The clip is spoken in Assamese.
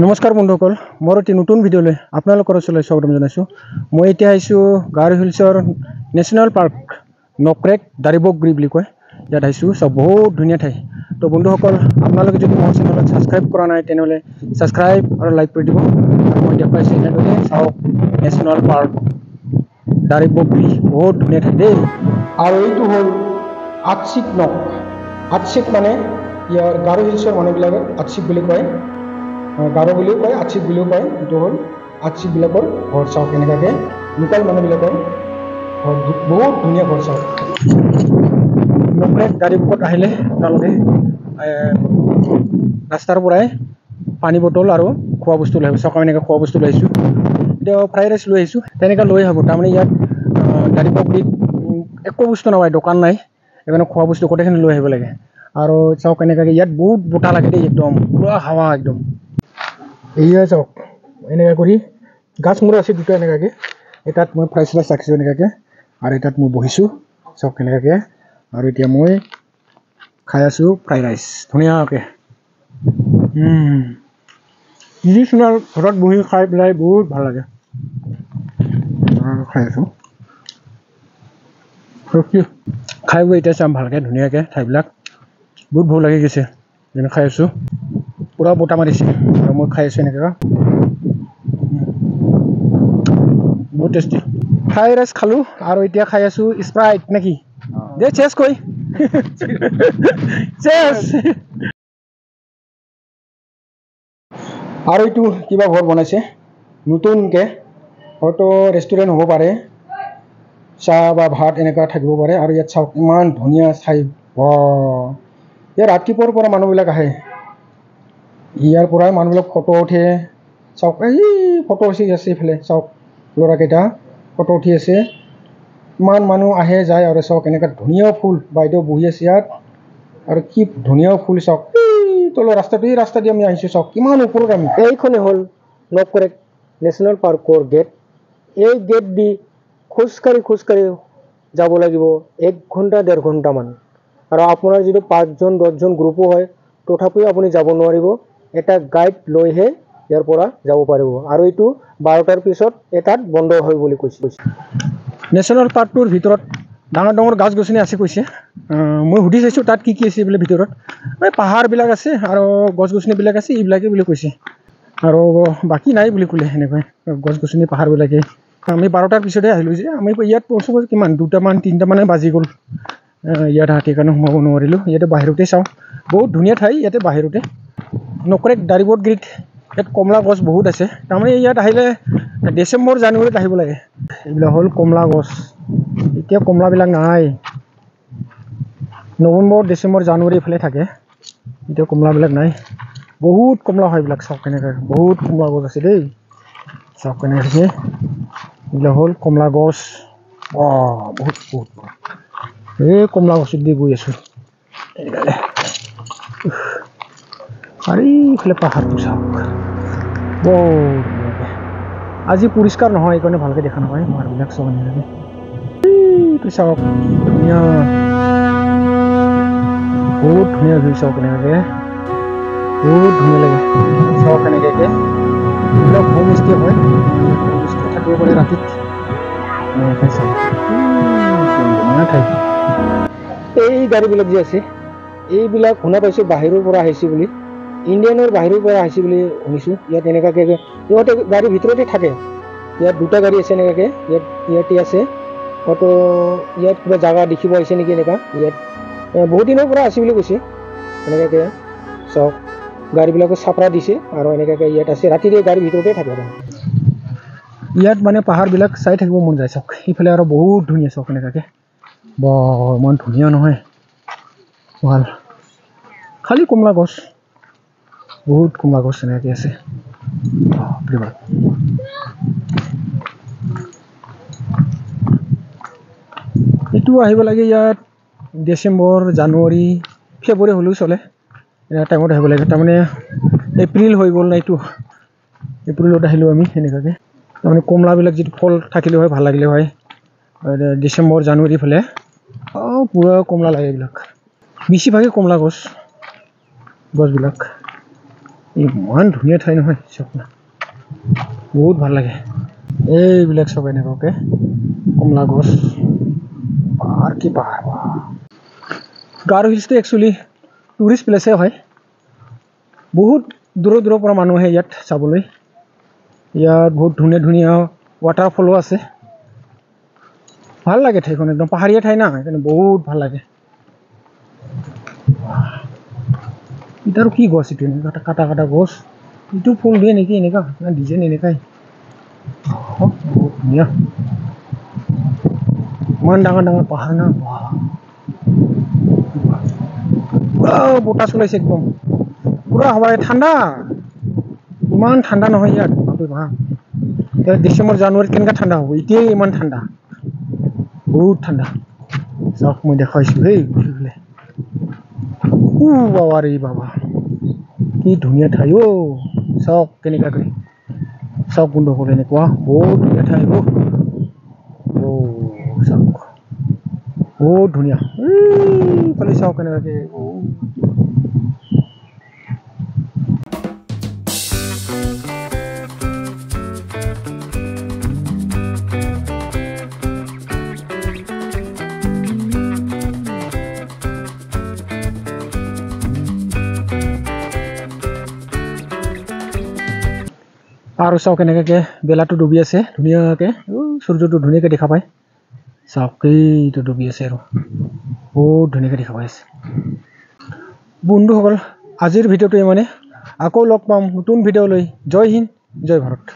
নমস্কাৰ বন্ধুসকল, মোৰ এটি নতুন ভিডিঅ'লৈ আপোনালোকৰ ওচৰলৈ স্বাগতম জনাইছোঁ। মই এতিয়া আহিছোঁ গাৰো হিলছৰ নেশ্যনেল পাৰ্ক নকৰেক দাৰিবগৰি বুলি কয়। ইয়াত আহিছোঁ, চব বহুত ধুনীয়া ঠাই। তো বন্ধুসকল, আপোনালোকে যদি মোৰ চেনেলত ছাবস্ক্ৰাইব কৰা নাই তেনেহ'লে ছাবস্ক্ৰাইব আৰু লাইক কৰি দিব। আৰু মই দেখুৱাইছোঁ এনেদৰে চাওক নেশ্যনেল পাৰ্ক দাৰিবগৰি, বহুত ধুনীয়া ঠাই দেই। আৰু এইটো হ'ল আটচিক নক। আটচিক মানে ইয়াৰ গাৰো হিলছৰ মানুহবিলাকে আটচিক বুলি কয়। গাৰো বুলিও কয়, আটচিক বুলিও কয়। এইটো হ'ল আটচিকবিলাকৰ ঘৰ। চাওক এনেকুৱাকৈ লোকেল মানুহবিলাকৰ ঘৰ, বহুত ধুনীয়া ঘৰ। চাওক নকৰেক দাৰিবগত আহিলে আপোনালোকে ৰাস্তাৰ পৰাই পানী বটল আৰু খোৱা বস্তু লৈ আহিব। চাওক এনেকৈ খোৱা বস্তু লৈ আহিছোঁ, এতিয়া ফ্ৰাইড ৰাইচ লৈ আহিছোঁ, তেনেকৈ লৈ আহিব। তাৰমানে ইয়াত দাৰিবগৰিত একো বস্তু নাপায়, দোকান নাই, সেইকাৰণে খোৱা বস্তু গোটেইখিনি লৈ আহিব লাগে। আৰু চাওক এনেকুৱাকৈ ইয়াত বহুত বতাহ লাগে দেই, একদম পুৰা হাৱা একদম। এয়া চাওক এনেকৈ কৰি গাছ মূৰ আছে দুটা এনেকুৱাকৈ। এটাত মই ফ্ৰাইড ৰাইচ ৰাখিছোঁ এনেকুৱাকৈ, আৰু এটাত মই বহিছোঁ চাওক এনেকুৱাকৈ। আৰু এতিয়া মই খাই আছোঁ ফ্ৰাইড ৰাইচ ধুনীয়াকৈ। ট্ৰেডিশ্যনেল ঘৰত বহি খাই পেলাই বহুত ভাল লাগে। খাই আছোঁ, খাই বৈ এতিয়া চাম ভালকৈ ধুনীয়াকৈ ঠাইবিলাক। বহুত ভাল লাগি গৈছে, যেনে খাই আছোঁ, পূৰা বতাহ মাৰিছে আৰু মই খাই আছোঁ এনেকৈ। বহুত টেষ্টি ফ্ৰাইড ৰাইচ খালোঁ, আৰু এতিয়া খাই আছোঁ স্প্ৰাইট নেকি দে, চেছ কৈ চেছ। আৰু এইটো কিবা ঘৰ বনাইছে নতুনকৈ, হয়তো ৰেষ্টুৰেণ্ট হ'ব পাৰে, চাহ বা ভাত এনেকুৱা থাকিব পাৰে। আৰু ইয়াত চাওক ইমান ধুনীয়া ঠাই, ইয়াত ৰাতিপুৱাৰ পৰা মানুহবিলাক আহে, ইয়াৰ পৰাই মানুহবিলাক ফটো উঠে। চাওক এই ফটো উঠি আছে, এইফালে চাওক ল'ৰাকেইটা ফটো উঠি আছে, ইমান মানুহ আহে যায়। আৰু চাওক এনেকুৱা ধুনীয়া ফুল, বাইদেউ বহি আছে ইয়াত, আৰু কি ধুনীয়া ফুল। চাওক এই তলৰ ৰাস্তাটো, এই ৰাস্তা দি আমি আহিছোঁ, চাওক কিমান ওপৰত আমি। এইখনে হ'ল নকৰেক নেশ্যনেল পাৰ্কৰ গেট। এই গেট দি খোজকাঢ়ি যাব লাগিব 1 ঘণ্টা 1.5 ঘণ্টামান। আৰু আপোনাৰ যিটো 5জন 10জন গ্ৰুপো হয়, তথাপিও আপুনি যাব নোৱাৰিব, এটা গাইড লৈহে ইয়াৰ পৰা যাব পাৰিব। আৰু এইটো 12টাৰ পিছত এটাত বন্ধ হয় বুলি কৈছে। নেশ্যনেল পাৰ্কটোৰ ভিতৰত ডাঙৰ ডাঙৰ গাছ গছনি আছে কৈছে। মই সুধি চাইছোঁ তাত কি কি আছে বোলে ভিতৰত। এই পাহাৰবিলাক আছে আৰু গছ গছনিবিলাক আছে, এইবিলাকেই বুলি কৈছে, আৰু বাকী নাই বুলি ক'লে। সেনেকৈ গছ গছনি পাহাৰবিলাকেই। আমি 12টাৰ পিছতে আহিলোঁ যে, আমি ইয়াত পৌঁছাব কিমান 2টামান 3টামানে বাজি গ'ল। ইয়াত হাতীৰ কাৰণে সোমাব নোৱাৰিলোঁ। ইয়াতে বাহিৰতে চাওঁ, বহুত ধুনীয়া ঠাই। ইয়াতে বাহিৰতে নকৰেক দাৰিবগৰিত ইয়াত কমলা গছ বহুত আছে। তাৰমানে ইয়াত আহিলে ডিচেম্বৰ জানুৱাৰীত আহিব লাগে। এইবিলাক হ'ল কমলা গছ, এতিয়া কমলাবিলাক নাই, নৱেম্বৰ ডিচেম্বৰ জানুৱাৰী এইফালে থাকে, এতিয়া কমলাবিলাক নাই। বহুত কমলা হয় এইবিলাক, চাওক কেনেকৈ বহুত কমলা গছ আছে দেই। চাওক কেনেকৈ এইবিলাক হ'ল কমলা গছ। বহুত বহুত এই কমলা গছত দি গৈ আছোঁ এনেকৈ। আৰু এইফালে পাহাৰটো চাওক, আজি পৰিষ্কাৰ নহয়, এইকাৰণে ভালকৈ দেখা নাপায় পাহাৰবিলাক। চাওক এনেকৈ, এইটো চাওক ধুনীয়া, বহুত ধুনীয়া ভিউ। চাওক এনেকৈ বহুত ধুনীয়া লাগে। চাওক এনেকৈ এইবিলাক হোম ষ্টে হয়, হোম ষ্টে থাকিব পাৰে ৰাতিত। চাওক ধুনীয়া ঠাই। এই গাড়ীবিলাক যে আছে, এইবিলাক শুনা পাইছোঁ বাহিৰৰ পৰা আহিছে বুলি, ইণ্ডিয়ানৰ বাহিৰৰ পৰা আহিছে বুলি শুনিছোঁ। ইয়াত এনেকুৱাকৈ সিহঁতে গাড়ীৰ ভিতৰতে থাকে। ইয়াত 2টা গাড়ী আছে এনেকুৱাকৈ, ইয়াতে আছে, হয়তো ইয়াত কিবা জাগা দেখিব আহিছে নেকি। এনেকুৱা ইয়াত বহুত দিনৰ পৰা আছে বুলি কৈছে এনেকুৱাকৈ। চাওক গাড়ীবিলাকো চাপৰা দিছে, আৰু এনেকুৱাকৈ ইয়াত আছে, ৰাতিৰে গাড়ীৰ ভিতৰতে থাকে। ইয়াত মানে পাহাৰবিলাক চাই থাকিব মন যায়। চাওক ইফালে আৰু বহুত ধুনীয়া, চাওক এনেকুৱাকৈ, ইমান ধুনীয়া নহয়, ভাল। খালী কমলা গছ, বহুত কমলা গছ এনেকৈ আছে। এইটো আহিব লাগে ইয়াত ডিচেম্বৰ জানুৱাৰী ফেব্ৰুৱাৰী হ'লেও চলে, এটা টাইমত আহিব লাগে। তাৰমানে এপ্ৰিল হৈ গ'ল না, এইটো এপ্ৰিলত আহিলোঁ আমি সেনেকুৱাকৈ। তাৰমানে কমলাবিলাক যিটো ফল থাকিলে হয় ভাল লাগিলে হয়, ডিচেম্বৰ জানুৱাৰী ফালে পূৰা কমলা লাগে এইবিলাক, বেছিভাগেই কমলা গছবিলাক। ইমান ধুনীয়া ঠাই নহয় চাওক না বহুত ভাল লাগে এইবিলাক চব এনেকুৱাকে কমলা গছ পাহাৰ কি পাহাৰ গাৰো হিলছটো একচুৱেলি টুৰিষ্ট প্লেচে হয় বহুত দূৰৰ পৰা মানুহ আহে ইয়াত চাবলৈ ইয়াত বহুত ধুনীয়া ধুনীয়া ৱাটাৰফলো আছে ভাল লাগে ঠাইখন একদম পাহাৰীয়া ঠাই না সেইকাৰণে বহুত ভাল লাগে ইটাৰো কি গছ এইটো এনেকুৱা কাটা কাটা গছ এইটো ফুল দিয়ে নেকি এনেকুৱা না ডিজাইন এনেকাই বহুত ধুনীয়া ইমান ডাঙৰ ডাঙৰ পাহাৰ না পুৰা বতাহ চলাইছে একদম পুৰা হাৱাই ঠাণ্ডা ইমান ঠাণ্ডা নহয় ইয়াত ডিচেম্বৰ জানুৱাৰীত কেনেকুৱা ঠাণ্ডা হ'ব এতিয়াই ইমান ঠাণ্ডা বহুত ঠাণ্ডা চাওক মই দেখাইছোঁ হেই উঠিলে বাবা ৰে বাবা কি ধুনীয়া ঠাই চাওক কেনেকুৱাকৈ চাওক বন্ধুসকল এনেকুৱা বহুত ধুনীয়া ঠাই চাওক বহুত ধুনীয়া খালি চাওক কেনেকুৱাকৈ আৰু চাওক কেনেকৈ বেলাটো ডুবি আছে ধুনীয়াকৈ সূৰ্যটো ধুনীয়াকৈ দেখা পায় চাওক এইটো ডুবি আছে আৰু বহুত ধুনীয়াকৈ দেখা পাই আছে বন্ধুসকল আজিৰ ভিডিঅ'টো মানে আকৌ লগ পাম নতুন ভিডিঅ' লৈ জয় হিন্দ জয় ভাৰত